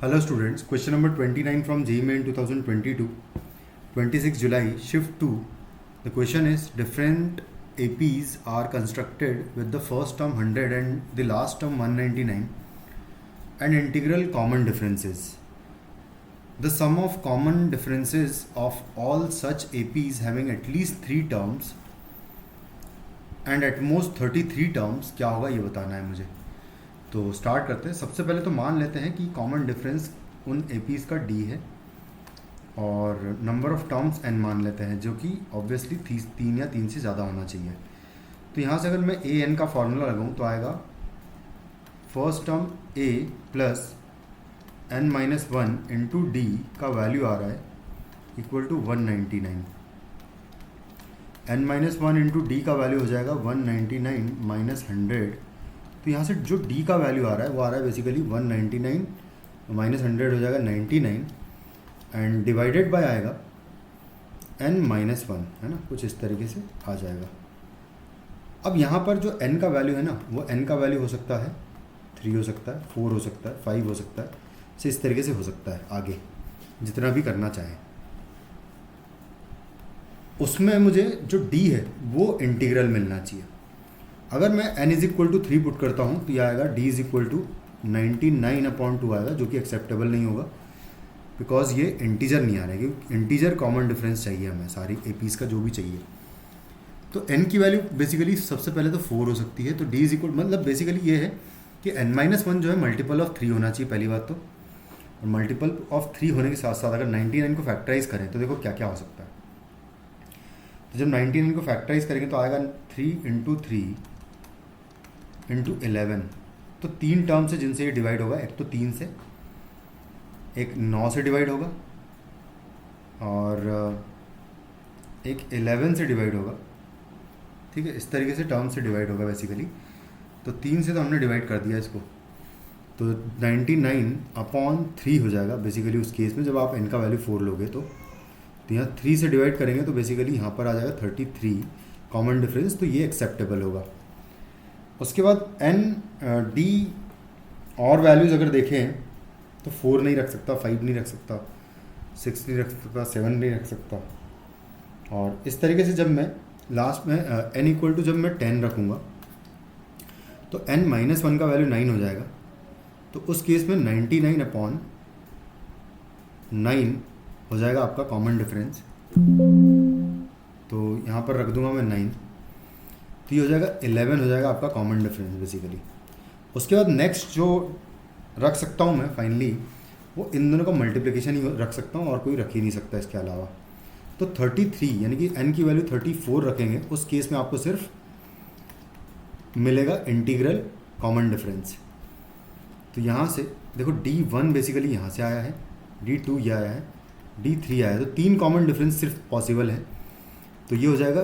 Hello students, question number 29 from JEE Main 2022, 26 July, shift 2. The question is different APs are constructed with the first term 100 and the last term 199 and integral common differences. The sum of common differences of all such APs having at least 3 terms and at most 33 terms क्या होगा ये बताना है मुझे। तो start करते हैं। सबसे पहले तो मान लेते हैं कि कॉमन डिफरेंस उन एपीज़ का डी है और नंबर ऑफ़ टर्म्स एन मान लेते हैं, जो कि ऑब्वियसली 3 या 3 से ज़्यादा होना चाहिए। तो यहाँ से अगर मैं ए एन का फॉर्मूला लगाऊँ तो आएगा first term A plus N minus one into D का वैल्यू आ रहा है equal to 199। N minus one into D का वैल्यू हो जाएगा 199 माइनस 100। तो यहाँ से जो d का वैल्यू आ रहा है वो आ रहा है बेसिकली 199 माइनस 100 हो जाएगा 99 एंड डिवाइडेड बाय आएगा n माइनस वन, है ना, कुछ इस तरीके से आ जाएगा। अब यहाँ पर जो n का वैल्यू है ना, वो n का वैल्यू हो सकता है 3 हो सकता है, 4 हो सकता है, 5 हो सकता है, से इस तरीके से हो सकता है आगे जितना भी करना चाहें। उसमें मुझे जो d है वो इंटीग्रल मिलना चाहिए। अगर मैं n is equal to 3 put करता हूँ तो यह आएगा d इज इक्वल टू 99/2 आएगा, जो कि एक्सेप्टेबल नहीं होगा बिकॉज ये इंटीजर नहीं आ रहा है, क्योंकि इंटीजर कॉमन डिफरेंस चाहिए हमें सारी एपीज़ का जो भी चाहिए। तो n की वैल्यू बेसिकली सबसे पहले तो 4 हो सकती है। तो d इज इक्वल मतलब बेसिकली ये है कि n-1 जो है मल्टीपल ऑफ 3 होना चाहिए पहली बात तो, और मल्टीपल ऑफ 3 होने के साथ साथ अगर 99 को फैक्टराइज करें तो देखो क्या क्या हो सकता है। तो जब 99 को फैक्टराइज करेंगे तो आएगा 3 इंटू 3 इंटू 11। तो 3 टर्म से जिनसे ये डिवाइड होगा, एक तो 3 से, एक 9 से डिवाइड होगा और एक 11 से डिवाइड होगा। ठीक है, इस तरीके से टर्म से डिवाइड होगा बेसिकली। तो 3 से तो हमने डिवाइड कर दिया इसको, तो 99/3 हो जाएगा बेसिकली उस केस में जब आप n का वैल्यू 4 लोगे। तो यहाँ 3 से डिवाइड करेंगे तो बेसिकली यहाँ पर आ जाएगा 33 कॉमन डिफरेंस, तो ये एक्सेप्टेबल होगा। उसके बाद n d और वैल्यूज़ अगर देखें तो 4 नहीं रख सकता, 5 नहीं रख सकता, 6 नहीं रख सकता, 7 नहीं रख सकता। और इस तरीके से जब मैं लास्ट में n इक्वल टू जब मैं 10 रखूँगा तो n-1 का वैल्यू 9 हो जाएगा। तो उस केस में 99/9 हो जाएगा आपका कॉमन डिफरेंस। तो यहाँ पर रख दूंगा मैं 9, तो ये हो जाएगा 11 हो जाएगा आपका कॉमन डिफरेंस बेसिकली। उसके बाद नेक्स्ट जो रख सकता हूँ मैं फाइनली, वो इन दोनों का मल्टीप्लिकेशन ही रख सकता हूँ और कोई रख ही नहीं सकता इसके अलावा। तो 33 यानी कि n की वैल्यू 34 रखेंगे, उस केस में आपको सिर्फ मिलेगा इंटीग्रल कॉमन डिफरेंस। तो यहाँ से देखो d1 बेसिकली यहाँ से आया है, d2 ये आया है, d3 आया है, तो 3 कॉमन डिफरेंस सिर्फ पॉसिबल है। तो ये हो जाएगा,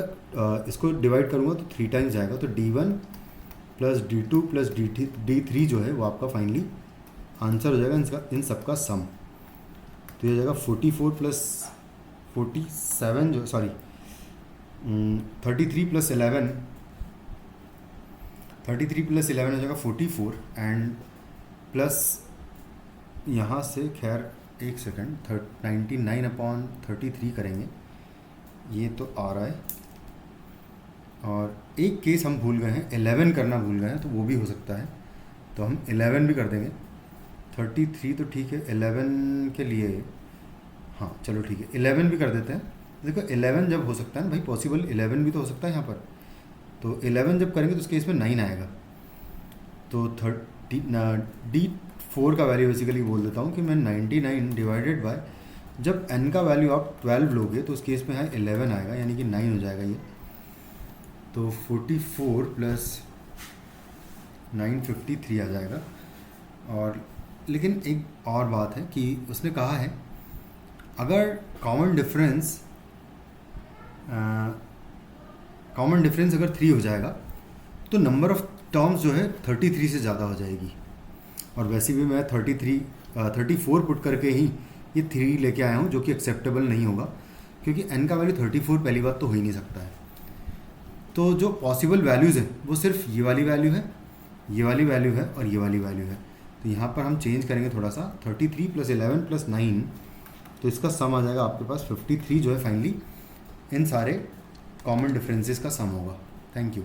इसको डिवाइड करूँगा तो 3 टाइम्स जाएगा, तो d1 plus d2 plus d3 जो है वो आपका फाइनली आंसर हो जाएगा इन सब का सम। तो ये हो जाएगा 44 प्लस 47 जो 33 प्लस 11 हो जाएगा 44 एंड प्लस यहाँ से खैर एक सेकेंड 99/33 करेंगे, ये तो आ रहा है। और एक केस हम भूल गए हैं, 11 करना भूल गए हैं, तो वो भी हो सकता है, तो हम 11 भी कर देंगे। 33 तो ठीक है, 11 के लिए हाँ चलो ठीक है 11 भी कर देते हैं। देखो 11 जब हो सकता है ना भाई पॉसिबल, 11 भी तो हो सकता है यहाँ पर। तो 11 जब करेंगे तो उस केस में 9 आएगा। तो d4 का वैल्यू बेसिकली बोल देता हूँ कि मैं 99 डिवाइडेड बाय, जब n का वैल्यू आप 12 लोगे तो उस केस में है 11 आएगा, यानी कि 9 हो जाएगा ये। तो 44 प्लस 9 53 आ जाएगा। और लेकिन एक और बात है कि उसने कहा है अगर कॉमन डिफरेंस अगर 3 हो जाएगा तो नंबर ऑफ़ टर्म्स जो है 33 से ज़्यादा हो जाएगी। और वैसे भी मैं 34 पुट करके ही ये 3 लेके आया हूँ, जो कि एक्सेप्टेबल नहीं होगा क्योंकि n का वैल्यू 34 पहली बात तो हो ही नहीं सकता है। तो जो पॉसिबल वैल्यूज़ हैं वो सिर्फ ये वाली वैल्यू है, ये वाली वैल्यू है और ये वाली वैल्यू है। तो यहाँ पर हम चेंज करेंगे थोड़ा सा, 33 + 11 + 9, तो इसका सम आ जाएगा आपके पास 53 जो है फाइनली इन सारे कॉमन डिफरेंसेस का सम होगा। Thank you.